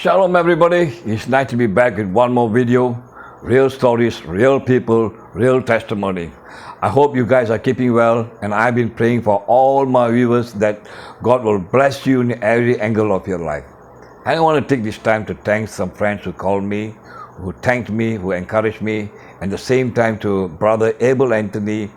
Shalom everybody, it's nice to be back with one more video. Real stories, real people, real testimony. I hope you guys are keeping well, and I've been praying for all my viewers that God will bless you in every angle of your life. I want to take this time to thank some friends who called me, who thanked me, who encouraged me, and the same time to Brother Abel Anthony,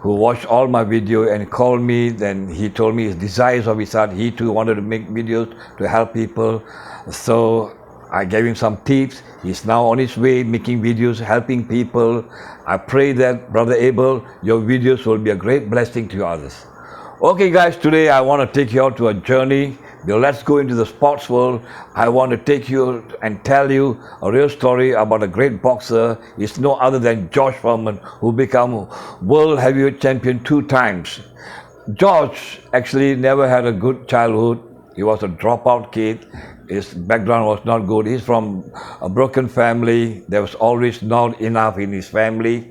who watched all my video and called me. Then he told me his desires of his heart. He too wanted to make videos to help people. So I gave him some tips. He's now on his way making videos, helping people. I pray that, Brother Abel, your videos will be a great blessing to others. Okay guys, today I want to take you out to a journey. Now let's go into the sports world. I want to take you and tell you a real story about a great boxer. It's no other than George Foreman, who became world heavyweight champion 2 times. George actually never had a good childhood. He was a dropout kid. His background was not good. He's from a broken family. There was always not enough in his family.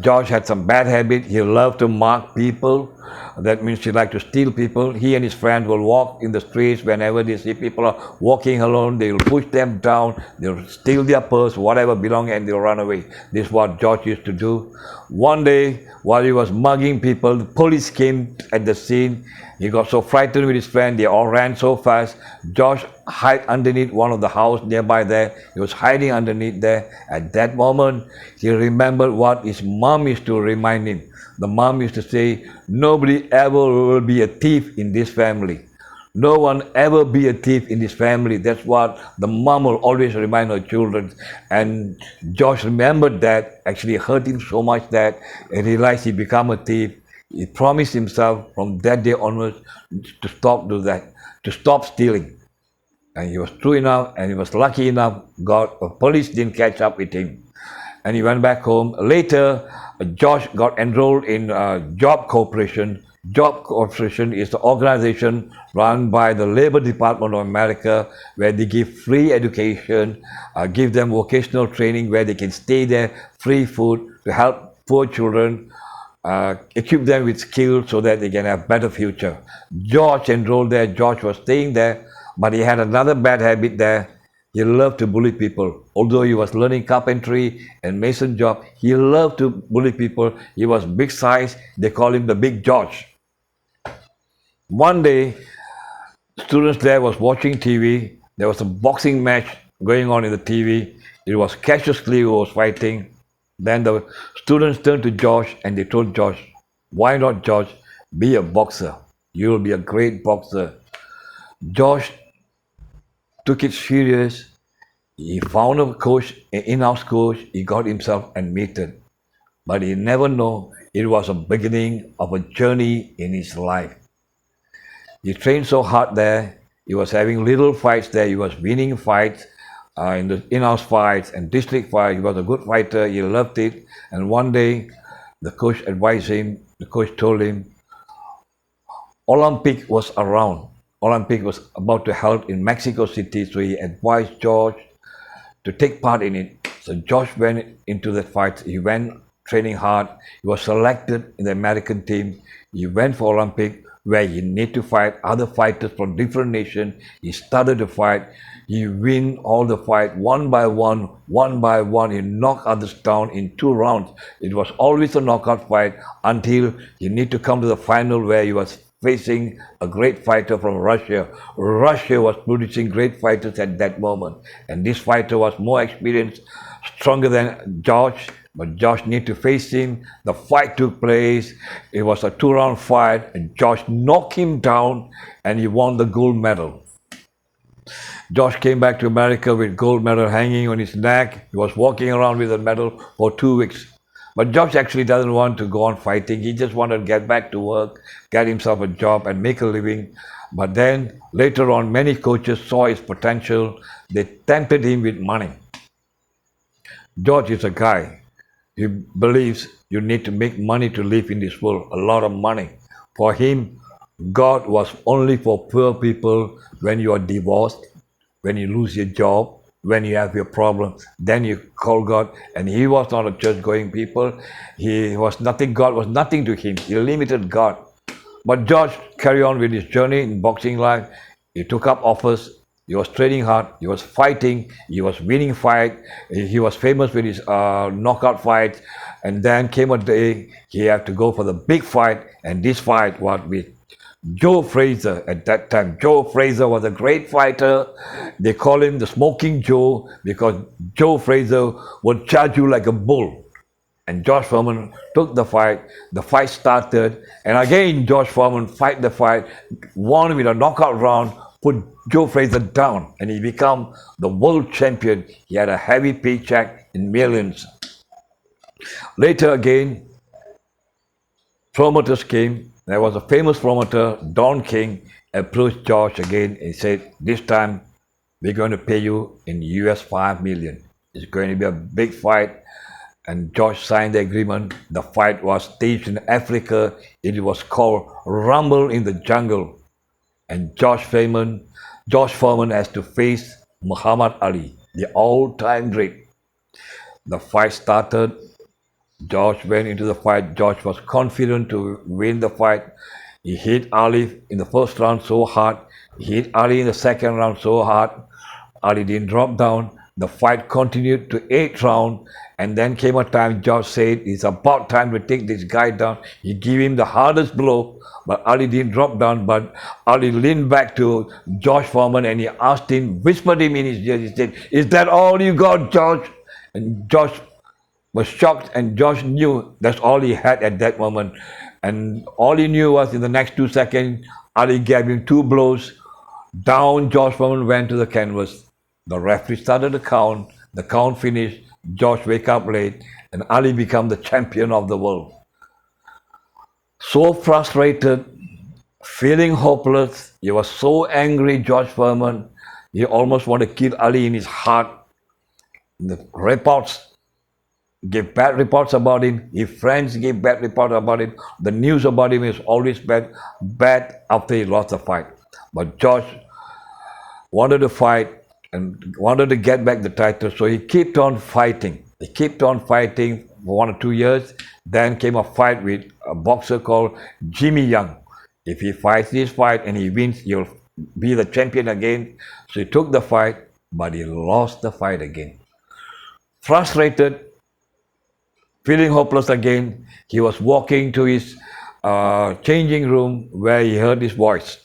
George had some bad habits. He loved to mock people. That means he liked to steal people. He and his friends will walk in the streets. Whenever they see people are walking alone, they will push them down. They'll steal their purse, whatever belongs, and they'll run away. This is what George used to do. One day, while he was mugging people, the police came at the scene. He got so frightened with his friend, they all ran so fast. George hid underneath one of the houses nearby there. He was hiding underneath there. At that moment, he remembered what his mom used to remind him. The mom used to say, nobody ever will be a thief in this family. No one ever be a thief in this family. That's what the mom will always remind her children. And George remembered that. Actually hurt him so much that he realized he became a thief. He promised himself from that day onwards to stop do that, to stop stealing. And he was true enough, and he was lucky enough. Police didn't catch up with him. And he went back home. Later, George got enrolled in Job Corporation. Job Corporation is the organization run by the Labor Department of America, where they give free education, give them vocational training where they can stay there, free food to help poor children, equip them with skills so that they can have better future. George enrolled there. George was staying there, but he had another bad habit there. He loved to bully people. Although he was learning carpentry and mason job, he loved to bully people. He was big size. They call him the Big George. One day, students there was watching TV. There was a boxing match going on in the TV. It was Cassius Clay who was fighting. Then the students turned to George and they told George, why not, George, be a boxer? You will be a great boxer. George took it serious. He found a coach, an in-house coach. He got himself admitted. But he never knew it was a beginning of a journey in his life. He trained so hard there. He was having little fights there. He was winning fights in the in-house fights and district fights. He was a good fighter. He loved it. And one day, the coach advised him. The coach told him, Olympic was around. Olympic was about to held in Mexico City, so he advised George to take part in it. So George went into that fight. He went training hard. He was selected in the American team. He went for Olympic, where he need to fight other fighters from different nations. He started the fight. He win all the fight one by one. He knocked others down in 2 rounds. It was always a knockout fight until he need to come to the final, where he was facing a great fighter from Russia. Russia was producing great fighters at that moment. And this fighter was more experienced, stronger than George, but George needed to face him. The fight took place. It was a 2-round fight, and George knocked him down, and he won the gold medal. George came back to America with gold medal hanging on his neck. He was walking around with the medal for 2 weeks. But George actually doesn't want to go on fighting. He just wanted to get back to work, get himself a job and make a living. But then later on, many coaches saw his potential. They tempted him with money. George is a guy. He believes you need to make money to live in this world, a lot of money. For him, God was only for poor people. When you are divorced, when you lose your job, when you have your problem, then you call God. And he was not a church-going people. He was nothing. God was nothing to him. He limited God. But George carried on with his journey in boxing life. He took up offers He was training hard. He was fighting. He was winning fight. He was famous with his knockout fights. And then came a day he had to go for the big fight. And this fight was with Joe Frazier at that time. Joe Frazier was a great fighter. They call him the Smoking Joe because Joe Frazier would charge you like a bull. And George Foreman took the fight. The fight started, and again George Foreman fight the fight, won with a knockout round, put Joe Frazier down, and he became the world champion. He had a heavy paycheck in millions. Later again, promoters came. There was a famous promoter, Don King, approached George again and said, "This time we're going to pay you in US 5 million. It's going to be a big fight." And George signed the agreement. The fight was staged in Africa. It was called Rumble in the Jungle. And George Foreman has to face Muhammad Ali, the all-time great. The fight started. George went into the fight. George was confident to win the fight. He hit Ali in the first round so hard. He hit Ali in the second round so hard. Ali didn't drop down. The fight continued to 8th round, and then came a time George said it's about time to take this guy down. He gave him the hardest blow, but Ali didn't drop down. But Ali leaned back to George Foreman and he asked him, whispered him in his ear, he said, "Is that all you got, George?" And George was shocked, and George knew that's all he had at that moment. And all he knew was in the next 2 seconds, Ali gave him 2 blows. Down George Foreman went to the canvas. The referee started the count. The count finished. George wake up late, and Ali became the champion of the world. So frustrated, feeling hopeless. He was so angry, George Foreman. He almost wanted to kill Ali in his heart. The reports gave bad reports about him. His friends gave bad reports about him. The news about him is always bad after he lost the fight. But George wanted to fight and wanted to get back the title, so he kept on fighting. He kept on fighting for 1 or 2 years. Then came a fight with a boxer called Jimmy Young. If he fights this fight and he wins, he'll be the champion again. So he took the fight, but he lost the fight again. Frustrated, feeling hopeless again, he was walking to his changing room where he heard this voice.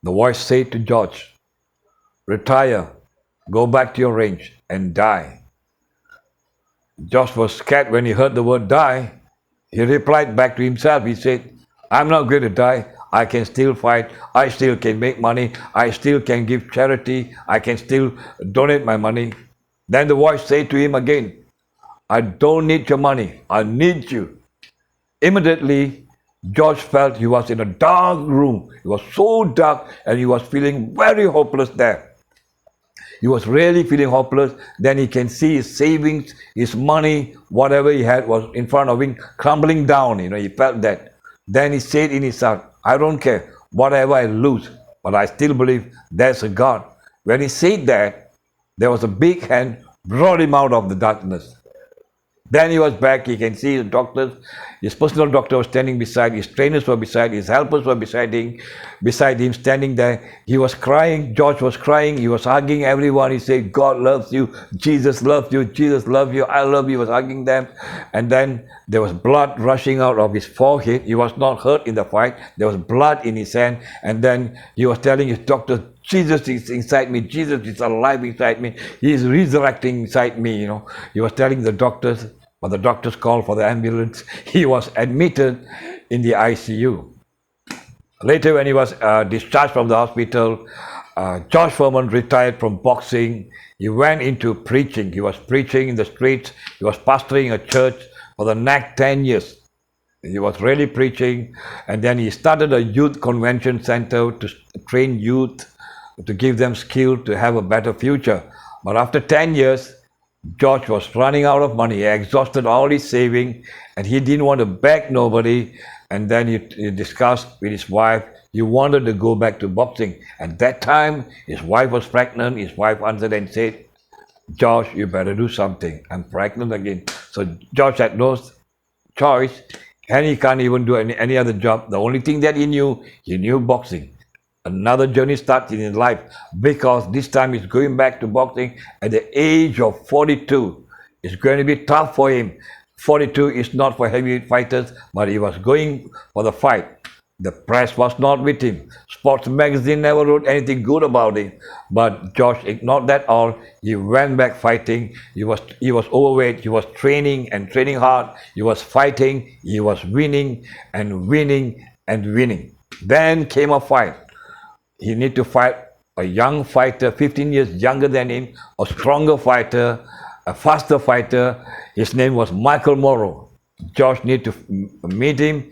The voice said to George, "Retire, go back to your range and die." George was scared when he heard the word die. He replied back to himself. He said, "I'm not going to die. I can still fight. I still can make money. I still can give charity. I can still donate my money." Then the voice said to him again, "I don't need your money. I need you." Immediately, George felt he was in a dark room. It was so dark and he was feeling very hopeless there. He was really feeling hopeless. Then he can see his savings, his money, whatever he had was in front of him crumbling down. He felt that. Then he said in his heart, "I don't care whatever I lose, but I still believe there's a God." When he said that, there was a big hand brought him out of the darkness. Then he was back. He can see his doctors. His personal doctor was standing beside. His trainers were beside. His helpers were beside him, standing there. He was crying. George was crying. He was hugging everyone. He said, "God loves you. Jesus loves you. Jesus loves you. I love you." He was hugging them. And then there was blood rushing out of his forehead. He was not hurt in the fight. There was blood in his hand. And then he was telling his doctor, "Jesus is inside me. Jesus is alive inside me. He is resurrecting inside me." He was telling the doctors, but the doctors called for the ambulance. He was admitted in the ICU. Later, when he was discharged from the hospital, George Foreman retired from boxing. He went into preaching. He was preaching in the streets. He was pastoring a church for the next 10 years. He was really preaching. And then he started a youth convention center to train youth, to give them skill to have a better future. But after 10 years, George was running out of money. He exhausted all his saving, and he didn't want to beg nobody. And then he discussed with his wife. He wanted to go back to boxing. At that time, his wife was pregnant. His wife answered and said, "George, you better do something. I'm pregnant again." So George had no choice, and he can't even do any other job. The only thing that he knew boxing. Another journey starts in his life because this time he's going back to boxing at the age of 42. It's going to be tough for him. 42 is not for heavyweight fighters, but he was going for the fight. The press was not with him. Sports magazine never wrote anything good about him. But Josh ignored that all. He went back fighting. He was overweight. He was training and training hard. He was fighting. He was winning and winning and winning. Then came a fight. He need to fight a young fighter, 15 years younger than him, a stronger fighter, a faster fighter. His name was Michael Morrow. Josh need to meet him.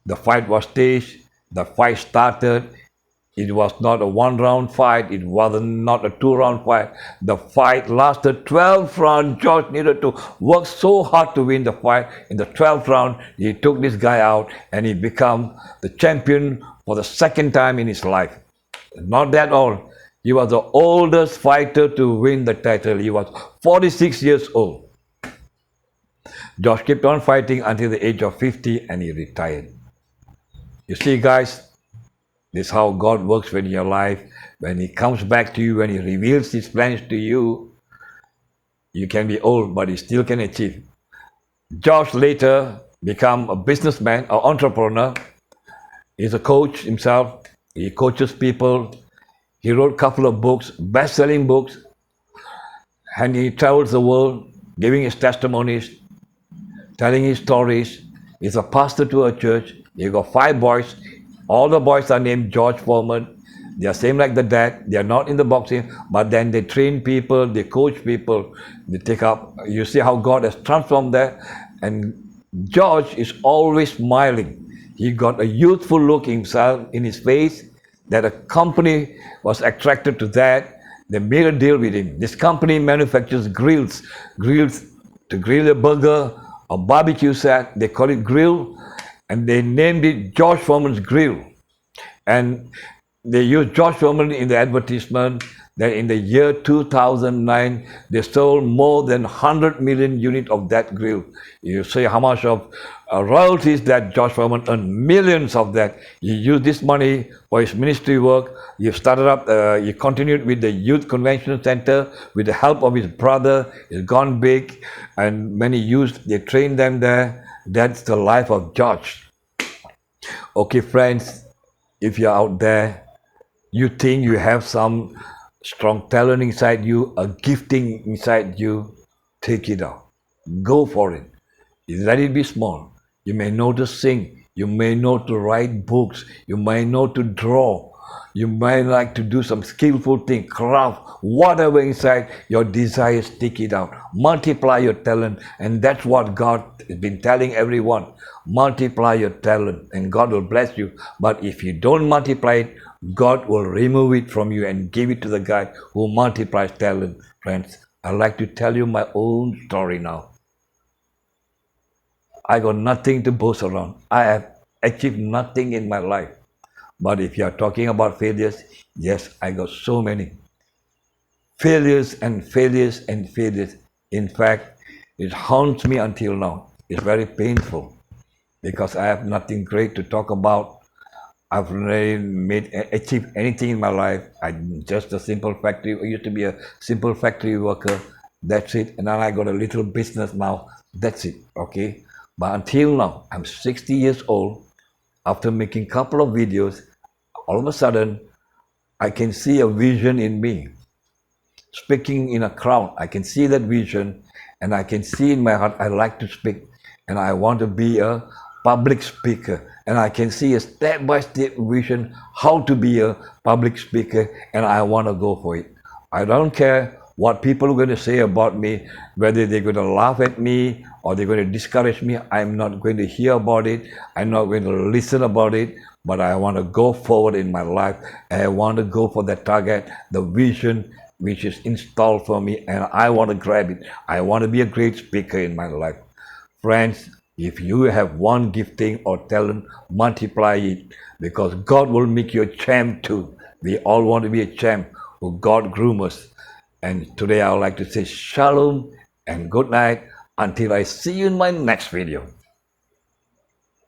The fight was staged. The fight started. It was not a one-round fight. It wasn't not a two-round fight. The fight lasted 12 rounds. Josh needed to work so hard to win the fight. In the 12th round, he took this guy out and he became the champion for the second time in his life. Not that all. He was the oldest fighter to win the title. He was 46 years old. Josh kept on fighting until the age of 50 and he retired. You see, guys, this is how God works in your life. When He comes back to you, when He reveals His plans to you, you can be old, but He still can achieve. Josh later became a businessman, an entrepreneur. He's a coach himself. He coaches people. He wrote a couple of books, best-selling books, and he travels the world giving his testimonies, telling his stories. He's a pastor to a church. He got 5 boys. All the boys are named George Foreman. They are same like the dad. They are not in the boxing, but then they train people, they coach people, they take up. You see how God has transformed that. And George is always smiling. He got a youthful look himself in his face that a company was attracted to that. They made a deal with him. This company manufactures grills to grill a burger or barbecue set. They call it grill. And they named it George Foreman's Grill. And they used George Foreman in the advertisement that in the year 2009, they sold more than 100 million units of that grill. You say how much of royalties that George Foreman earned, millions of that. He used this money for his ministry work. He started up, he continued with the Youth Convention Center with the help of his brother. It's gone big. And many youth, they trained them there. That's the life of George. Okay, friends, if you're out there, you think you have some strong talent inside you, a gifting inside you, take it out. Go for it. Let it be small. You may know to sing. You may know to write books. You may know to draw. You may like to do some skillful thing, craft, whatever inside your desires, take it out. Multiply your talent, and that's what God has been telling everyone. Multiply your talent, and God will bless you. But if you don't multiply it, God will remove it from you and give it to the guy who multiplies talent. Friends, I'd like to tell you my own story now. I got nothing to boast around. I have achieved nothing in my life. But if you are talking about failures, yes, I got so many. Failures and failures and failures. In fact, it haunts me until now. It's very painful because I have nothing great to talk about. I've really achieved anything in my life. I'm just a simple factory. I used to be a simple factory worker. That's it. And then I got a little business now. That's it. Okay. But until now, I'm 60 years old. After making a couple of videos, all of a sudden, I can see a vision in me. Speaking in a crowd, I can see that vision, and I can see in my heart, I like to speak, and I want to be a public speaker. And I can see a step-by-step vision how to be a public speaker, and I want to go for it. I don't care what people are going to say about me, whether they're going to laugh at me or they're going to discourage me. I'm not going to hear about it. I'm not going to listen about it. But I want to go forward in my life, and I want to go for that target, the vision which is installed for me, and I want to grab it. I want to be a great speaker in my life. Friends, if you have one gifting or talent, multiply it, because God will make you a champ too. We all want to be a champ who God groom us. And today I would like to say shalom and good night until I see you in my next video.